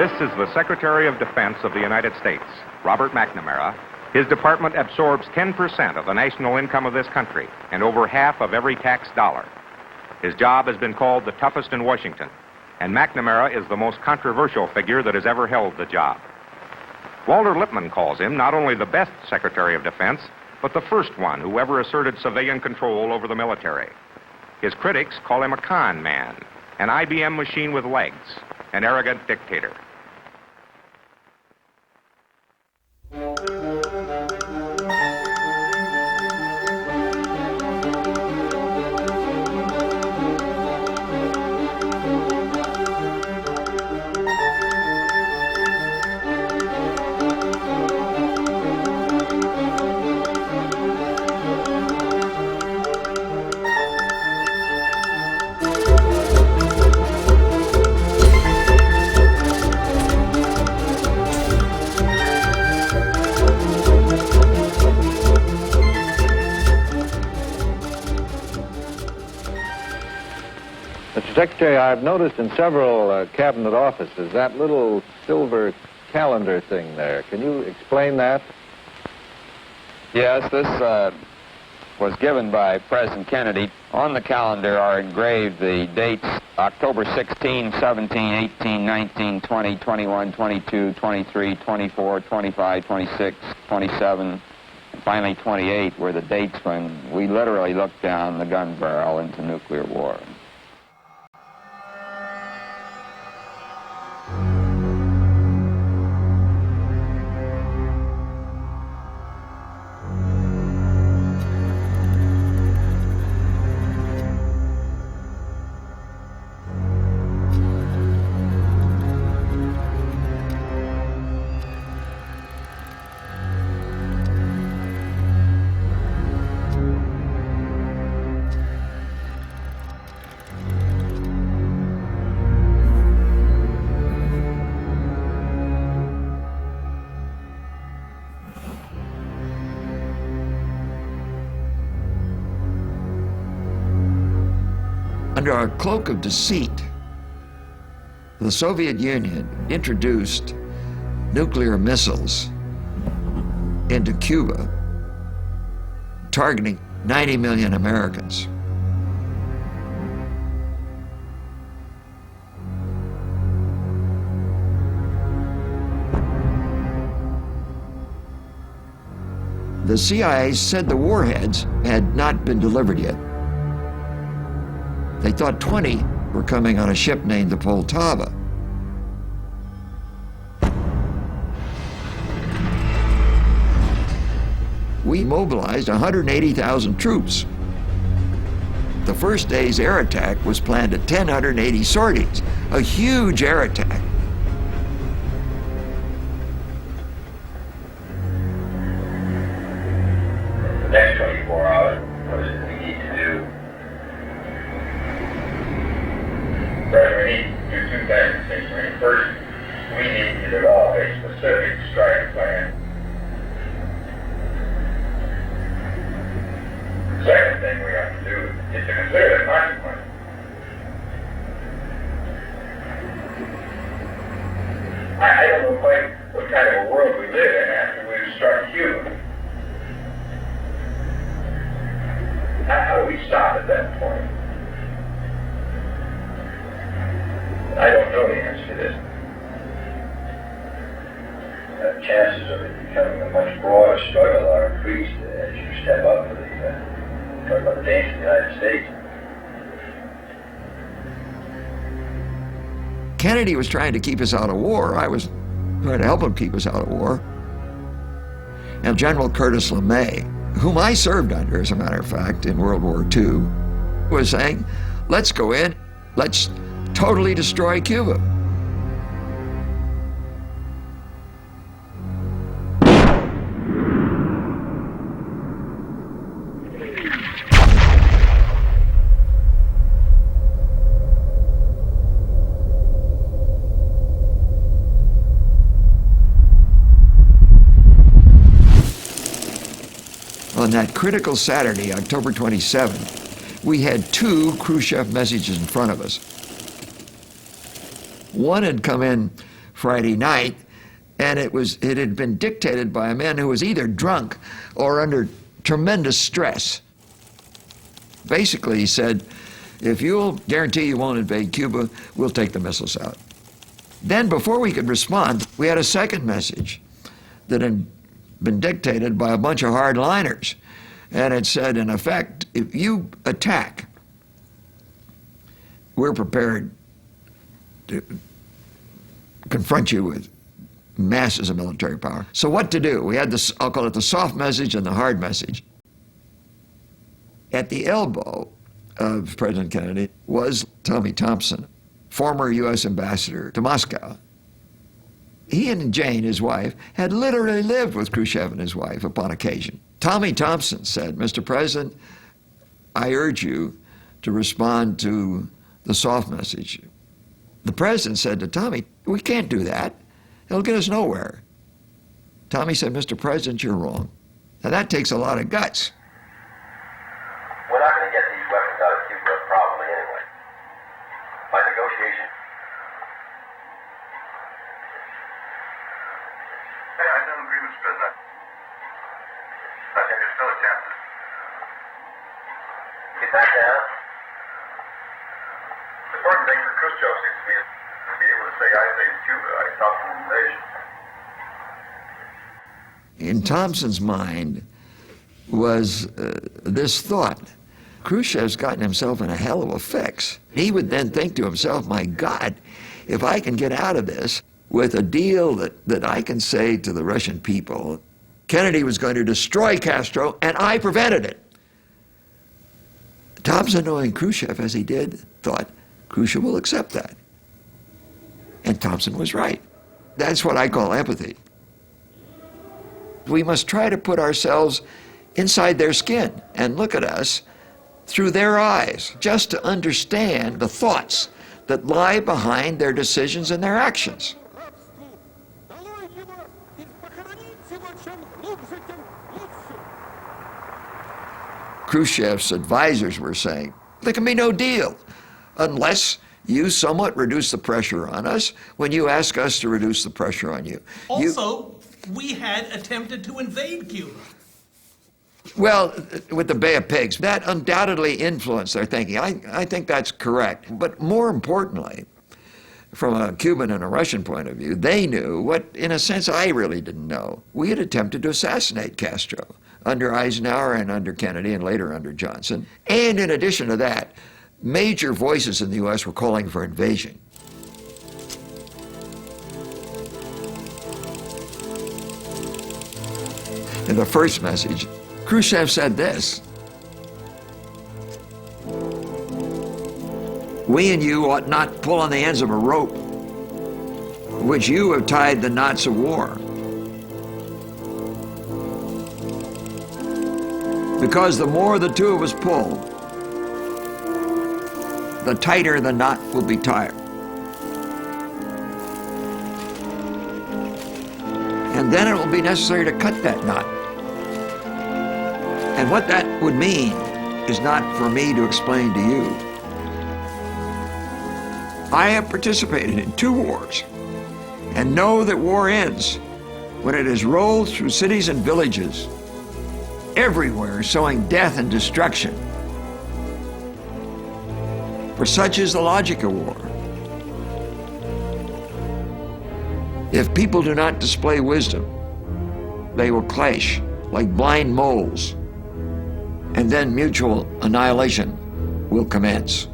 This is the Secretary of Defense of the United States, Robert McNamara. His department absorbs 10% of the national income of this country and over half of every tax dollar. His job has been called the toughest in Washington, and McNamara is the most controversial figure that has ever held the job. Walter Lippmann calls him not only the best Secretary of Defense, but the first one who ever asserted civilian control over the military. His critics call him a con man, an IBM machine with legs, an arrogant dictator. Mr. Secretary, I've noticed in several cabinet offices that little silver calendar thing there. Can you explain that? Yes, this was given by President Kennedy. On the calendar are engraved the dates October 16, 17, 18, 19, 20, 21, 22, 23, 24, 25, 26, 27, and finally 28 were the dates when we literally looked down the gun barrel into nuclear war. Under a cloak of deceit, the Soviet Union introduced nuclear missiles into Cuba, targeting 90 million Americans. The CIA said the warheads had not been delivered yet. They thought 20 were coming on a ship named the Poltava. We mobilized 180,000 troops. The first day's air attack was planned at 1,080 sorties, a huge air attack. The next 24 hours, what is it we need to do? First, we need to do two things. First, we need to develop a specific strike plan. The second thing we have to do is to consider the consequences. I don't know quite what kind of a world we live in after we've struck Cuba. How do we stop at that point? I don't know the answer to this. The chances of it becoming a much broader struggle are increased as you step up to talk about the danger of the United States. Kennedy was trying to keep us out of war. I was trying to help him keep us out of war. And General Curtis LeMay, whom I served under, as a matter of fact, in World War II, was saying, let's go in, let's totally destroy Cuba. On that critical Saturday, October 27th, we had two Khrushchev messages in front of us. One had come in Friday night, and it had been dictated by a man who was either drunk or under tremendous stress. Basically, he said, if you'll guarantee you won't invade Cuba, we'll take the missiles out. Then, before we could respond, we had a second message that had been dictated by a bunch of hardliners. And it said, in effect, if you attack, we're prepared to confront you with masses of military power. So what to do? We had this, I'll call it the soft message and the hard message. At the elbow of President Kennedy was Tommy Thompson, former U.S. ambassador to Moscow. He and Jane, his wife, had literally lived with Khrushchev and his wife upon occasion. Tommy Thompson said, Mr. President, I urge you to respond to the soft message. The president said to Tommy, we can't do that. It'll get us nowhere. Tommy said, Mr. President, you're wrong. Now that takes a lot of guts. We're not going to get these weapons out of Cuba probably anyway. By negotiation. Hey, I know agreements, President. I think there's still a chance. Get that down. The important thing for Khrushchev seems to be able to say, I saved Cuba, I stopped an invasion. In Thompson's mind was this thought. Khrushchev's gotten himself in a hell of a fix. He would then think to himself, my God, if I can get out of this with a deal that I can say to the Russian people, Kennedy was going to destroy Castro, and I prevented it. Thompson, knowing Khrushchev as he did, thought Khrushchev will accept that. And Thompson was right. That's what I call empathy. We must try to put ourselves inside their skin and look at us through their eyes, just to understand the thoughts that lie behind their decisions and their actions. Khrushchev's advisors were saying, there can be no deal unless you somewhat reduce the pressure on us when you ask us to reduce the pressure on you. Also, we had attempted to invade Cuba. Well, with the Bay of Pigs, that undoubtedly influenced their thinking. I think that's correct. But more importantly, from a Cuban and a Russian point of view, they knew what, in a sense, I really didn't know. We had attempted to assassinate Castro under Eisenhower and under Kennedy and later under Johnson. And in addition to that, major voices in the U.S. were calling for invasion. In the first message, Khrushchev said this: we and you ought not pull on the ends of a rope which you have tied the knots of war. Because the more the two of us pull, the tighter the knot will be tied. And then it will be necessary to cut that knot. And what that would mean is not for me to explain to you. I have participated in 2 wars and know that war ends when it is rolled through cities and villages, everywhere sowing death and destruction. For such is the logic of war. If people do not display wisdom, they will clash like blind moles, and then mutual annihilation will commence.